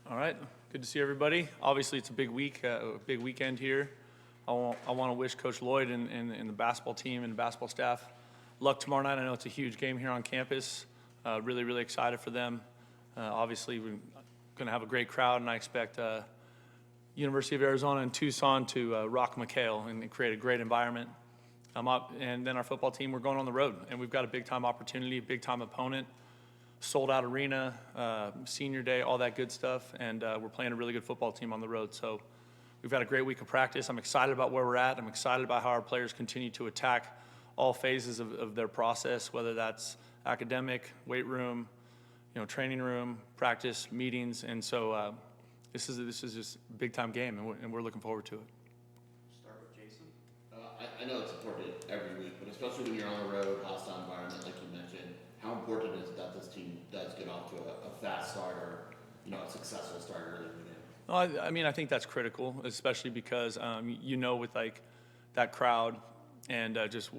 All right, good to see everybody. Obviously, it's a big week, a big weekend here. I want to wish Coach Lloyd and the basketball team and the basketball staff luck tomorrow night. I know it's a huge game here on campus. Really, really excited for them. Obviously, we're going to have a great crowd, and I expect University of Arizona and Tucson to rock McHale and create a great environment. And then our football team, we're going on the road, and we've got a big-time opportunity, big-time opponent. Sold-out arena, senior day, all that good stuff, and we're playing a really good football team on the road. So we've had a great week of practice. I'm excited about where we're at. I'm excited about how our players continue to attack all phases of their process, whether that's academic, weight room, training room, practice, meetings, and so this is just a big-time game, and we're looking forward to it. Start with Jason. I know it's important every week, but especially when you're on the road, hostile environment, like you mentioned. How important is it that this team does get off to a fast start or, a successful start early in the game? Well, I think that's critical, especially because, with like that crowd and just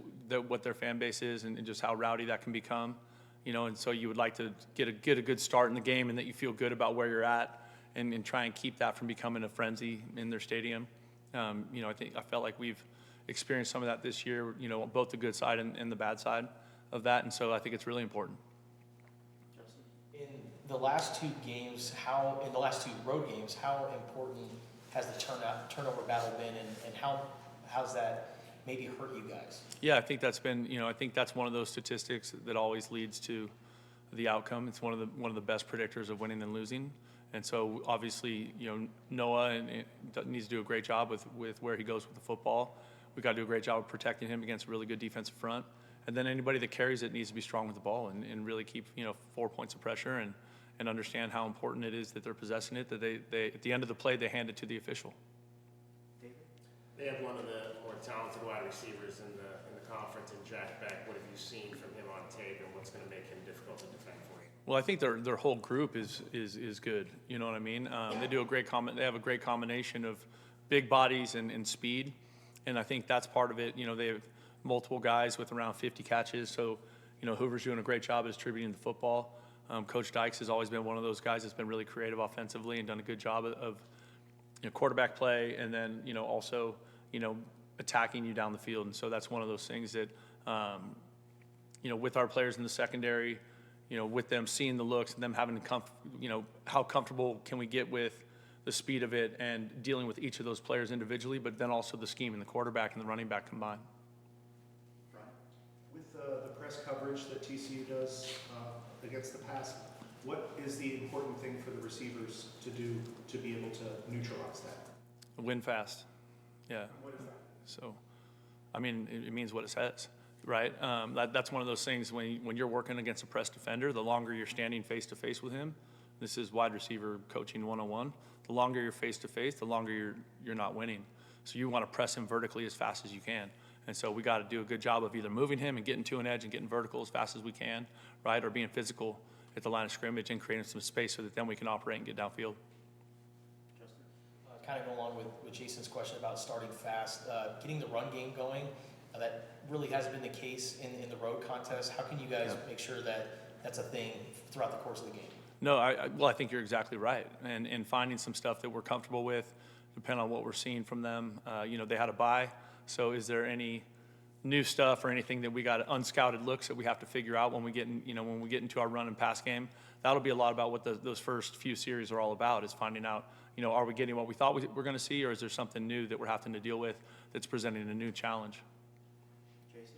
what their fan base is and just how rowdy that can become, and so you would like to get a good start in the game and that you feel good about where you're at and try and keep that from becoming a frenzy in their stadium. I felt like we've experienced some of that this year, both the good side and the bad side of that, and so I think it's really important. In the last two road games, how important has the turnover battle been, and how's that maybe hurt you guys? Yeah, I think that's been, I think that's one of those statistics that always leads to the outcome. It's one of the best predictors of winning and losing, and so obviously, Noah needs to do a great job with where he goes with the football. We got to do a great job of protecting him against a really good defensive front. And then anybody that carries it needs to be strong with the ball and really keep 4 points of pressure and understand how important it is that they're possessing it, that they at the end of the play they hand it to the official. David? They have one of the more talented wide receivers in the conference in Jack Beck. What have you seen from him on tape, and what's going to make him difficult to defend for you? Well, I think their whole group is good. You know what I mean? They do They have a great combination of big bodies and speed, and I think that's part of it. They have multiple guys with around 50 catches. So, Hoover's doing a great job at distributing the football. Coach Dykes has always been one of those guys that's been really creative offensively and done a good job of quarterback play and then, also, attacking you down the field. And so that's one of those things that, with our players in the secondary, with them seeing the looks and them having how comfortable can we get with the speed of it and dealing with each of those players individually, but then also the scheme and the quarterback and the running back combined. With the press coverage that TCU does against the pass, what is the important thing for the receivers to do to be able to neutralize that? Win fast. Yeah. What is that? So, it means what it says, right? That's one of those things when you're working against a press defender, the longer you're standing face-to-face with him, this is wide receiver coaching 101, the longer you're face-to-face, the longer you're not winning. So you want to press him vertically as fast as you can. And so we got to do a good job of either moving him and getting to an edge and getting vertical as fast as we can, right, or being physical at the line of scrimmage and creating some space so that then we can operate and get downfield. Justin? Kind of go along with Jason's question about starting fast, getting the run game going. That really hasn't been the case in the road contest. How can you guys make sure that that's a thing throughout the course of the game? No, I think you're exactly right. And finding some stuff that we're comfortable with, depending on what we're seeing from them. They had a bye. So is there any new stuff or anything that we got unscouted looks that we have to figure out when we get into our run and pass game? That'll be a lot about what those first few series are all about, is finding out, are we getting what we thought we're going to see, or is there something new that we're having to deal with that's presenting a new challenge? Jason?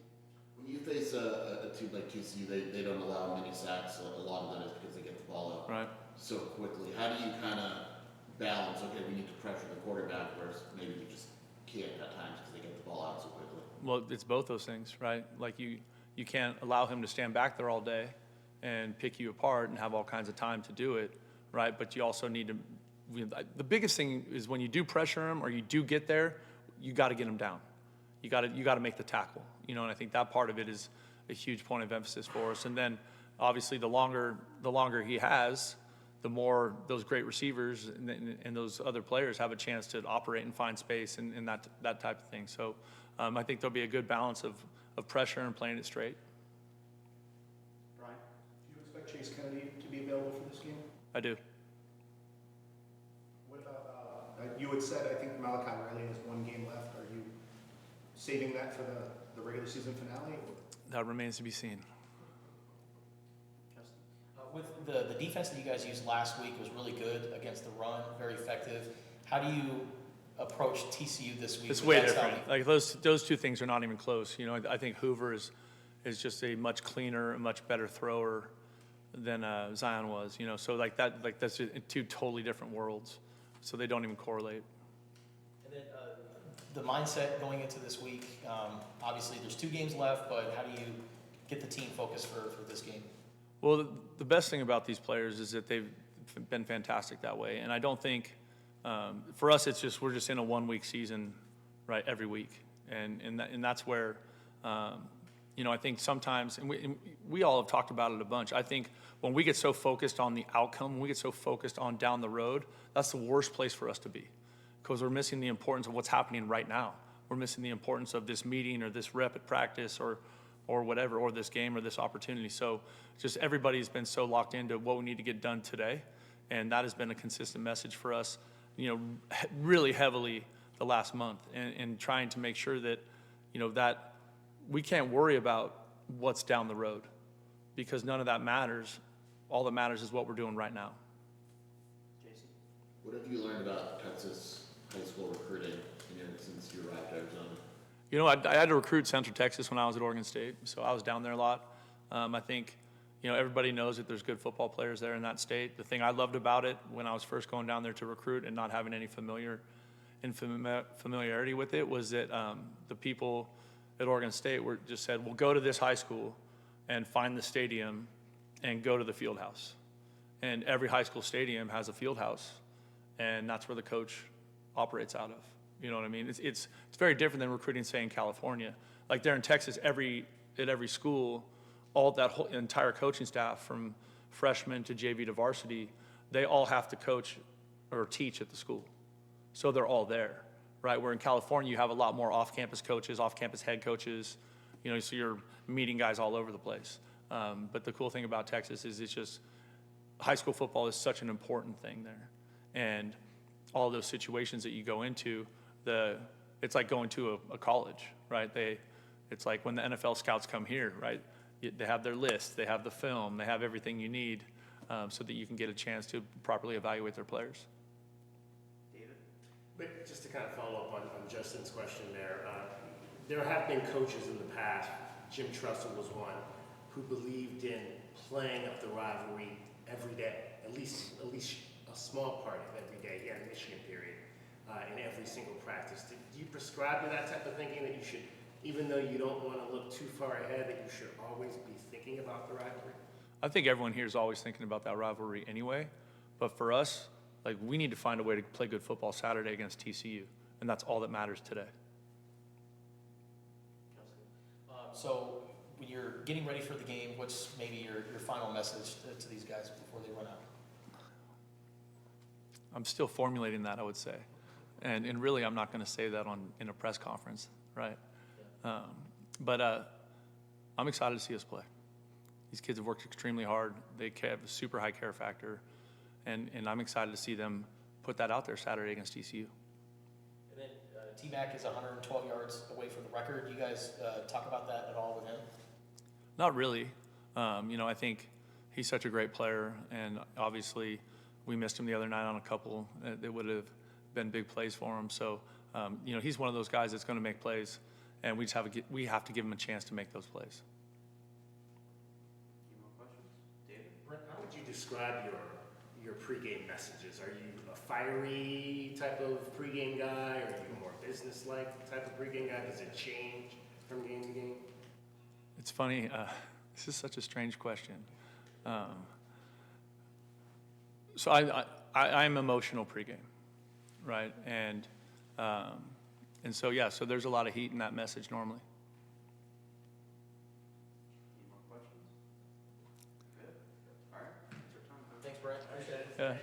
When you face a team like TCU, they don't allow many sacks. A lot of that is because they get the ball out so quickly. How do you kind of balance, okay, we need to pressure the quarterback, whereas maybe you just can't at times because they get the ball out so quickly? Well, it's both those things, right? Like you can't allow him to stand back there all day and pick you apart and have all kinds of time to do it, right? But you also need to, the biggest thing is when you do pressure him or you do get there, you got to get him down. You got to make the tackle, and I think that part of it is a huge point of emphasis for us. And then obviously the longer he has, the more those great receivers and those other players have a chance to operate and find space and that type of thing. So I think there'll be a good balance of pressure and playing it straight. Brian, do you expect Chase Kennedy to be available for this game? I do. You had said, I think Malachi Riley has one game left. Are you saving that for the regular season finale? Or? That remains to be seen. With the defense that you guys used last week was really good against the run, very effective. How do you approach TCU this week? It's way different. Like those two things are not even close. You know, I think Hoover is just a much cleaner, a much better thrower than Zion was. You know, so that's two totally different worlds. So they don't even correlate. And then the mindset going into this week. Obviously, there's 2 games left, but how do you get the team focused for this game? Well, the best thing about these players is that they've been fantastic that way, and I don't think for us we're just in a 1-week season, right? Every week, and that's where you know, I think sometimes, and we all have talked about it a bunch. I think when we get so focused on the outcome, when we get so focused on down the road, that's the worst place for us to be, because we're missing the importance of what's happening right now. We're missing the importance of this meeting or this rep at practice or whatever, or this game or this opportunity. So just everybody's been so locked into what we need to get done today, and that has been a consistent message for us, you know, really heavily the last month, and trying to make sure that, you know, that we can't worry about what's down the road, because none of that matters. All that matters is what we're doing right now. Jason? What have you learned about Texas high school recruiting since you arrived at Arizona? You know, I had to recruit Central Texas when I was at Oregon State, so I was down there a lot. I think, you know, everybody knows that there's good football players there in that state. The thing I loved about it when I was first going down there to recruit and not having any familiarity with it was that the people at Oregon State just said, well, go to this high school and find the stadium and go to the field house. And every high school stadium has a field house, and that's where the coach operates out of. You know what I mean? It's very different than recruiting, say, in California. Like there in Texas, at every school, that whole entire coaching staff, from freshman to JV to varsity, they all have to coach or teach at the school. So they're all there, right? Where in California, you have a lot more off-campus coaches, off-campus head coaches, you know, so you're meeting guys all over the place. But the cool thing about Texas is it's just high school football is such an important thing there. And all those situations that you go into, it's like going to a college, right? It's like when the NFL scouts come here, right? They have their list, they have the film, they have everything you need so that you can get a chance to properly evaluate their players. David? But just to kind of follow up on Justin's question there have been coaches in the past, Jim Tressel was one, who believed in playing up the rivalry every day, at least a small part of every day. He had a Michigan period in every single practice. Do you prescribe to that type of thinking, that you should, even though you don't want to look too far ahead, that you should always be thinking about the rivalry? I think everyone here is always thinking about that rivalry anyway, but for us, like, we need to find a way to play good football Saturday against TCU, and that's all that matters today. So when you're getting ready for the game, what's maybe your final message to these guys before they run out? I'm still formulating that, I would say. And really, I'm not going to say that in a press conference, right? But I'm excited to see us play. These kids have worked extremely hard. They have a super high care factor, and I'm excited to see them put that out there Saturday against TCU. And then T-Mac is 112 yards away from the record. You guys talk about that at all with him? Not really. You know, I think he's such a great player, and obviously we missed him the other night on a couple that would have been big plays for him. So, you know, he's one of those guys that's going to make plays, and we have to give him a chance to make those plays. Any more questions? David? Brent, how would you describe your pregame messages? Are you a fiery type of pregame guy? Are you a more business-like type of pregame guy? Does it change from game to game? It's funny. This is such a strange question. So I'm emotional pregame, right? And so yeah. So there's a lot of heat in that message normally. Any more questions? Good. All right. Thanks, Brent. Appreciate it. Yeah.